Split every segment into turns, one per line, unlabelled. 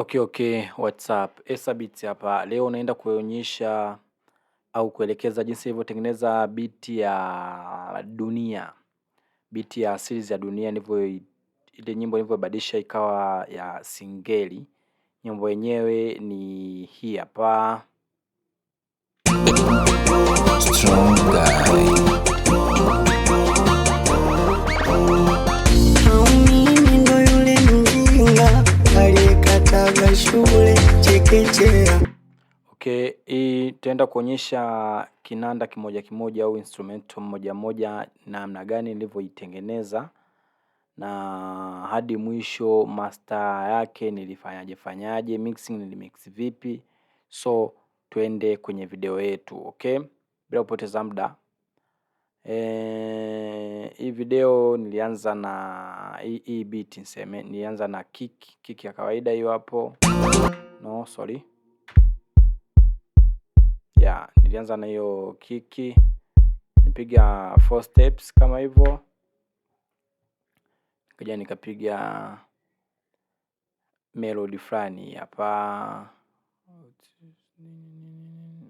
Okay, what's up? Esabits hapa. Leo naenda kuonyesha au kuelekeza jinsi nilivyotengeneza biti ya dunia. Biti ya series ya dunia ile nyimbo nilivyobadilisha ikawa ya singeli. Nyimbo yenyewe ni hii hapa.
Strong guy. Shule chekechea.
Okay, hii tutaenda kuonyesha kinanda kimoja kimoja au instrumento moja moja namna gani nilivyoitengeneza na hadi mwisho master yake nilifanyaje, mixing nilimix vipi. So tuende kwenye video yetu, okay? Bila kupoteza muda. Hii video nilianza na hii beat niseme, nilianza na kick ya kawaida hiyo hapo. No, sorry. Yeah, nilianza na hiyo kick. Nipiga 4 steps kama hivyo. Nikaja nikapiga melody fulani hapa.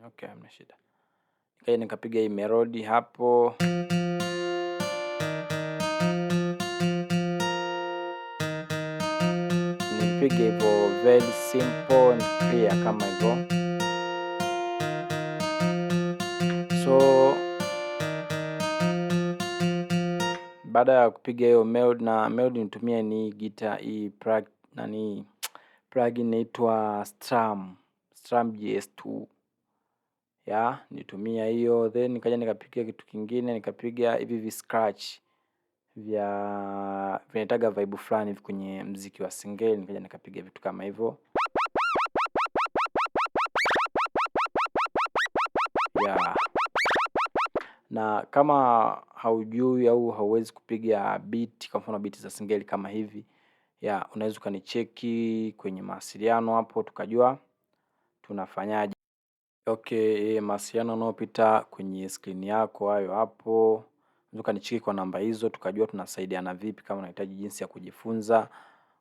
Okay, hamna shida. Nikaja nikapiga hii melody hapo. Nipige hivyo very simple and clear kama hivyo. So baada ya kupiga hiyo melody, na melody nitumia ni guitar hii plugin inaitwa Strum GS2. Ya, nitumia hiyo, then nikaja nikapiga kitu kingine, nikapiga hivi scratch vinataga vibe fulani kwenye muziki wa singeli, nikaja nikapiga vitu kama hivyo. Yeah. Na kama haujui au hauwezi kupiga beat, kwa mfano beat za singeli kama hivi, unaweza ukanicheki kwenye mawasiliano hapo tukajua tunafanyaje. Okay, mawasiliano yanayopita kwenye screen yako hayo hapo. Unaweza ukanicheki kwa namba hizo tukajua tunasaidiana vipi, kama unahitaji jinsi ya kujifunza,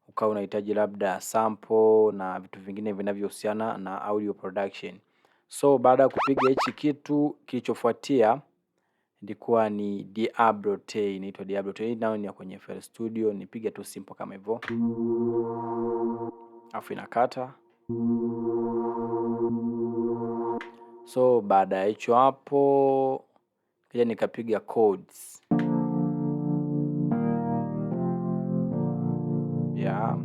ukawa unahitaji labda sample na vitu vingine vinavyohusiana na audio production. So baada ya kupiga hichi kitu, kilichofuatia ilikuwa ni Diablo Tay, inaitwa Diablo Tay, nao ni kwenye FL Studio. Nipige tu simple kama hivyo, afu inakata. So baada ya hicho hapo kija nikapiga chords. Yeah.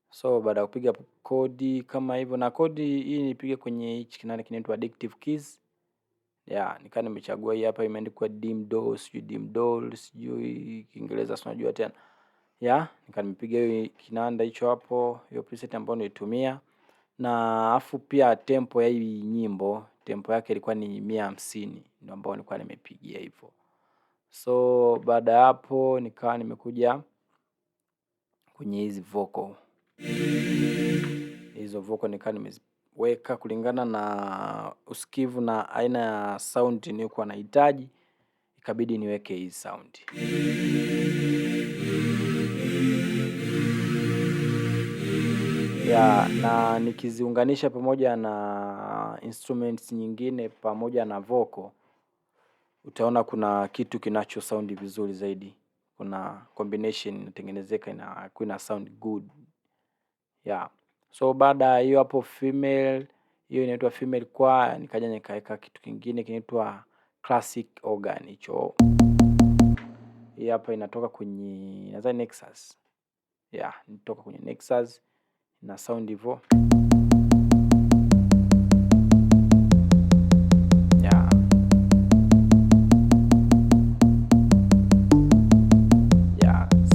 So baada ya kupiga kodi kama hivyo, na kodi hii nipige kwenye hichi kinanda kinaitwa Addictive Keys. Yeah, nikaa nimechagua hii hapa imeandikwa dim do, sijui Kiingereza unajua tena. Yeah, nikaa nimepiga hiyo kinanda hicho hapo, hiyo preset ambayo nilitumia. Na afu pia tempo ya hii nyimbo, tempo yake ilikuwa ni 150, ndio ambayo nilikuwa nimepigia hivyo. So baada ya hapo nikawa nimekuja kwenye hizi vocal. Hizo vocal nikawa nimeziweka kulingana na usikivu na aina ya sound niliyokuwa nahitaji, ikabidi niweke hii sound. Na nikiziunganisha pamoja na instruments nyingine pamoja na vocal, utaona kuna kitu kinacho sound vizuri zaidi. Kuna combination inatengenezeka, inakuwa ina sound good. So baada hiyo hapo female, hiyo inaitwa female choir, nikaja nikaweka kitu kingine kinaitwa classic organ hicho. Hii hapa inatoka kwenye nadhani Nexus. Inatoka kwenye Nexus na sound hivyo.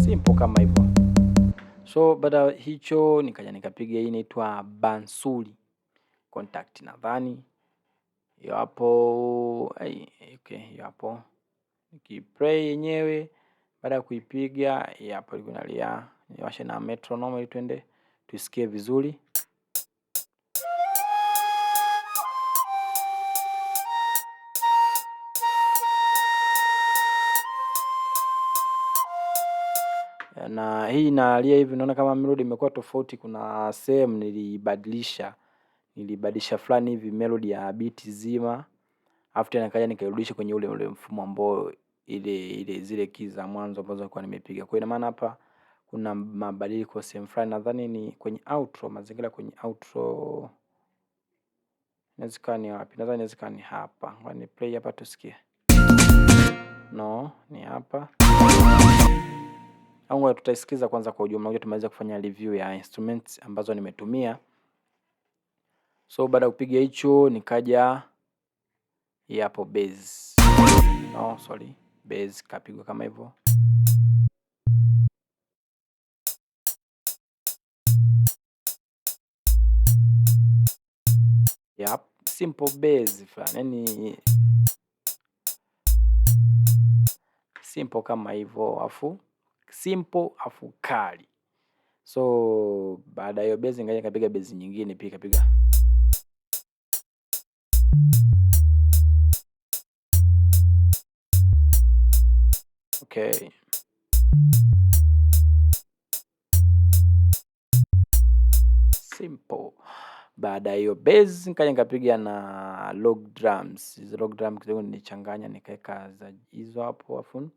Simple kama hivyo. So baada hicho nikaja nikapiga hii inaitwa Bansuri Contact nadhani. Hiyo hapo, okay, hiyo hapo. Nikiplay yenyewe baada ya kuipiga, hii hapo ilikuwa inalia. Niwashe na metronome ili twende tusikie vizuri. na hii inalia hivi, unaona kama melody imekuwa tofauti. Kuna sehemu nilibadilisha fulani hivi melody ya beat zima, afu tena nikaja nikairudisha kwenye ule mfumo ambao ile zile keys za mwanzo ambazo nilikuwa nimepiga. Kwa ina maana hapa kuna mabadiliko sehemu fulani, nadhani ni kwenye outro, mazingira kwenye outro. Inawezekana ni wapi? Nadhani inawezekana ni hapa. Ngoja ni play hapa tusikie. No, ni hapa. Au tutaisikiza kwanza kwa ujumla, ngoja tumalize kufanya review ya instruments ambazo nimetumia. So baada ya kupiga hicho nikaja hapo bass. No, sorry. Bass kapigwa kama hivyo. Yep, simple bass fulani. Yaani simple kama hivyo, afu simple afu kali. So baada ya hiyo bass ngaja nikapiga bass nyingine pia kapiga. Okay. Simple. Baada ya hiyo bass nikaja nikapiga na log drums. Hizo log drums kidogo nilichanganya nikaweka za hizo hapo, afu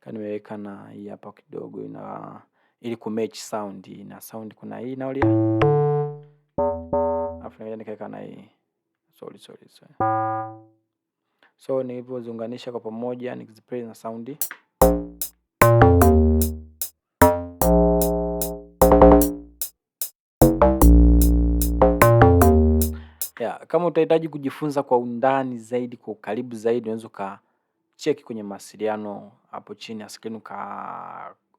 nimeweka na hii hapa kidogo ina ili kumatch sound. Na sound kuna hii na ile. Afu nikaweka na hii. Sorry. So nilivyoziunganisha kwa pamoja nikiziplay na sound. Kama utahitaji kujifunza kwa undani zaidi, kwa ukaribu zaidi, unaweza ukacheki kwenye mawasiliano hapo chini ya screen,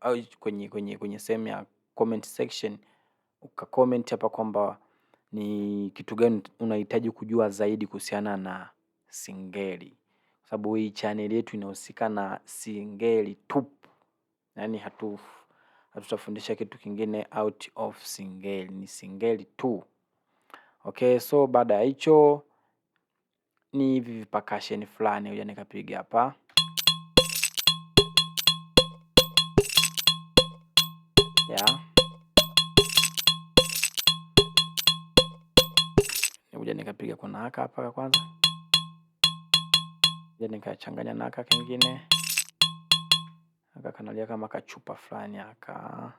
au kwenye sehemu ya comment section ukacomment hapa kwamba ni kitu gani unahitaji kujua zaidi kuhusiana na singeli, kwa sababu hii channel yetu inahusika na singeli tupu. Yaani hatutafundisha kitu kingine out of singeli, ni singeli tu. Okay, so baada ya hicho ni hivi percussion fulani huja nikapiga hapa. Huja nikapiga kuna hapa kwanza. Huja nikachanganya na haka kingine. Haka kanalia kama kachupa fulani haka.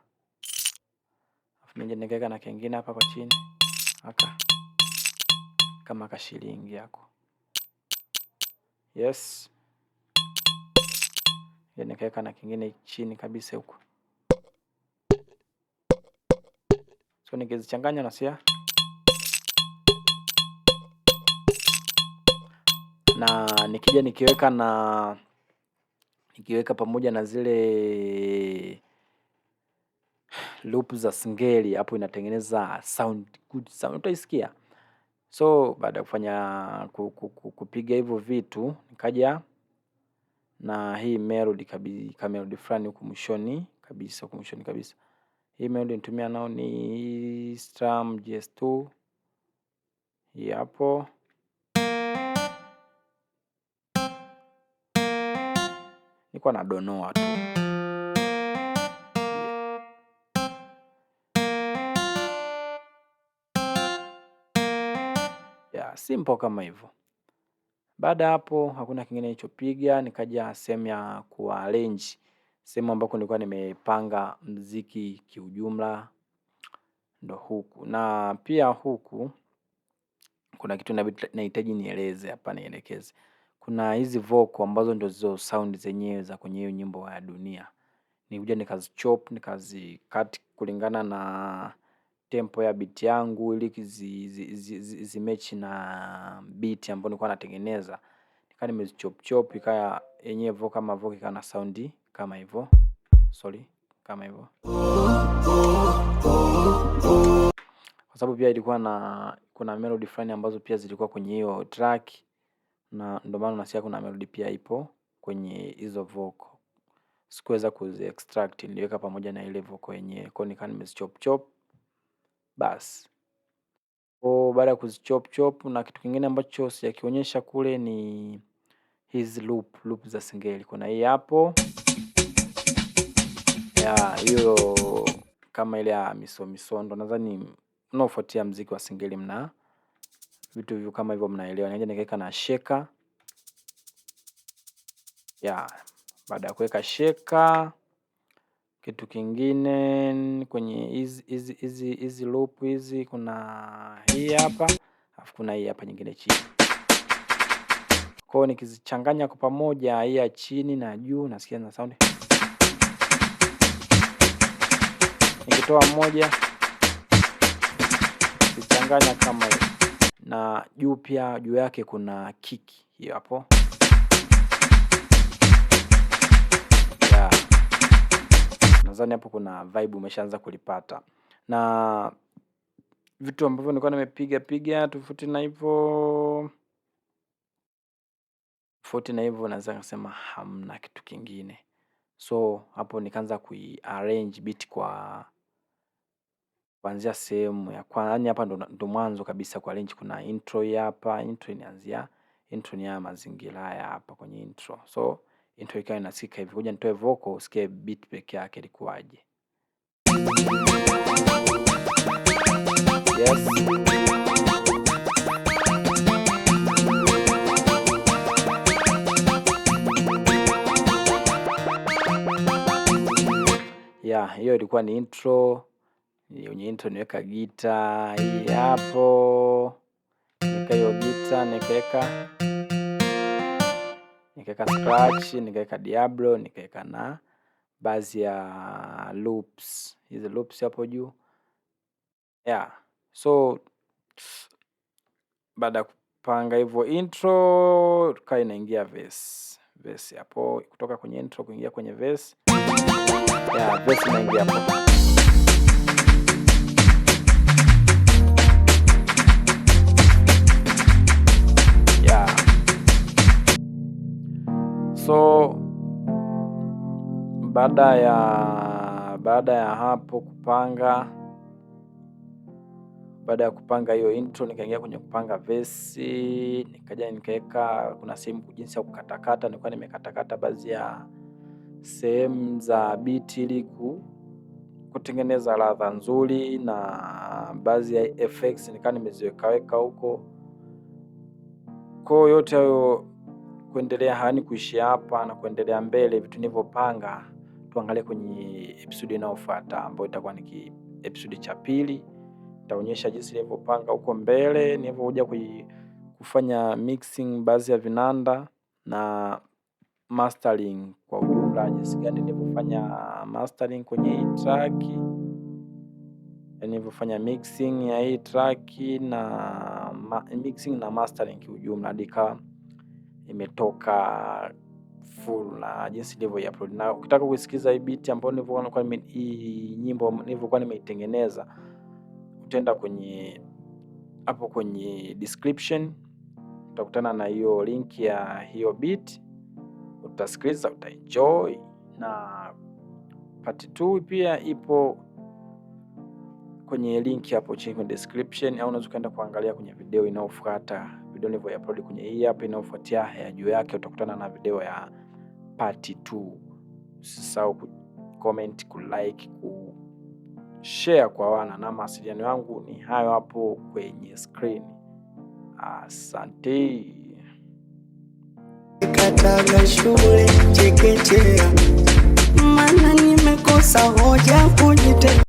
Afu nije nikaweka na kingine hapa kwa chini. Haka kama kashilingi yako. Yes. Huja nikaweka na kingine chini kabisa huko. So nikizichanganya nasia. Na nikija nikiweka pamoja na zile loop za singeli hapo inatengeneza good sound, utaisikia. So baada ya kufanya kupiga hivyo vitu nikaja na hii melody kama melody fulani huko mwishoni kabisa, Hii melody nitumia nao ni Strum GS2. Hii hapo. Nilikuwa na donoa tu. Simple kama hivyo. Baada hapo hakuna kingine nilichopiga, nikaja sehemu ya kuarrange, sehemu ambako nilikuwa nimepanga muziki kiujumla, ndo huku. Na pia huku kuna kitu nahitaji nieleze hapa, nielekeze. Kuna hizi vocal ambazo ndo zizo sound zenyewe za kwenye hiyo nyimbo ya Dunia. Nikuja nikazichop, nikazicut kulingana na tempo ya beat yangu ili zimechi na beat ambayo nilikuwa natengeneza. Nika nimezichop ikaya yenyewe vocal kama vocal ikawa na sound kama hivyo. Kama hivyo. Kwa sababu pia ilikuwa kuna melody fulani ambazo pia zilikuwa kwenye hiyo track, na ndio maana unasikia kuna melody pia ipo kwenye hizo vocal. Sikuweza kuzi-extract, niliweka pamoja na ile vocal yenyewe. Kwa nika nimezichop basi. Kwa baada ya kuzichop na kitu kingine ambacho sijakionyesha kule ni hizi loop za singeli. Kuna hii hapo. ya hiyo kama ile ya misondo. Nadhani mnaofuatia mziki wa singeli mna vitu hivyo kama hivyo mnaelewa. Nikaja nikaweka na shaker. Ya baada ya kuweka shaker, kitu kingine kwenye hizi loop hizi, kuna hii hapa, alafu kuna hii hapa nyingine chini. Kwa hiyo nikizichanganya kwa pamoja, hii ya chini na juu, nasikia na sound. Nikitoa moja, nikichanganya kama hiyo. Na juu pia, juu yake kuna kick hiyo hapo. Ya nadhani hapo kuna vibe umeshaanza kulipata. Na vitu ambavyo nilikuwa nimepiga tofauti na hivyo naweza kusema hamna kitu kingine. So hapo nikaanza kuiarrange beat kwa kuanzia sehemu ya kwanza. Yaani hapa ndo mwanzo kabisa kwa arrange. Kuna intro hapa, intro inaanzia, intro ni ya mazingira haya hapa kwenye intro. So intro ikawa inasikika hivi. Ngoja nitoe vocal usikie beat peke yake ilikuwaje. Yes. Hiyo ilikuwa ni intro. Kwenye intro niweka gita hii hapo. Nika hiyo gita nikaweka scratch, nikaweka Diablo, nikaweka na baadhi ya loops. Hizo loops hapo juu. So baada ya kupanga hivyo intro, tukawa inaingia verse hapo, kutoka kwenye intro kuingia kwenye verse. Verse inaingia hapo. So baada ya hapo baada ya kupanga hiyo intro, nikaingia kwenye kupanga verse. Nikaja nikaweka, kuna sehemu jinsi ya kukatakata, nilikuwa nimekatakata baadhi ya sehemu za beat ili kutengeneza ladha nzuri, na baadhi ya effects nikawa nimeziweka huko. Kwa yote hayo kuendelea, hani kuishia hapa na kuendelea mbele, vitu nilivyopanga tuangalie kwenye episode inayofuata, ambayo itakuwa ni episode cha pili. Nitaonyesha jinsi nilivyopanga huko mbele, nilivyokuja kufanya mixing baadhi ya vinanda na mastering kwa ujumla, jinsi gani nilivyofanya mastering kwenye hii track, nilivyofanya mixing ya hii track na mixing na mastering kwa ujumla, hadi imetoka full na jinsi nilivyo-upload. Na ukitaka kusikiza hii beat ambayo hii nyimbo nilivyokuwa nimeitengeneza, utaenda hapo kwenye description, utakutana na hiyo link ya hiyo beat, utasikiliza, utaenjoy. Na part 2 pia ipo kwenye link hapo chini kwenye description, au unaweza kwenda kuangalia kwenye video inayofuata. Video nilivyo-upload kwenye hii hapa inayofuatia ya juu yake, utakutana na video ya part 2. Usisahau ku-comment, ku-like, ku-share kwa wana, na mawasiliano yangu ni hayo hapo kwenye screen. Asante.
Kataga shule chekechea, maana nimekosa hoja.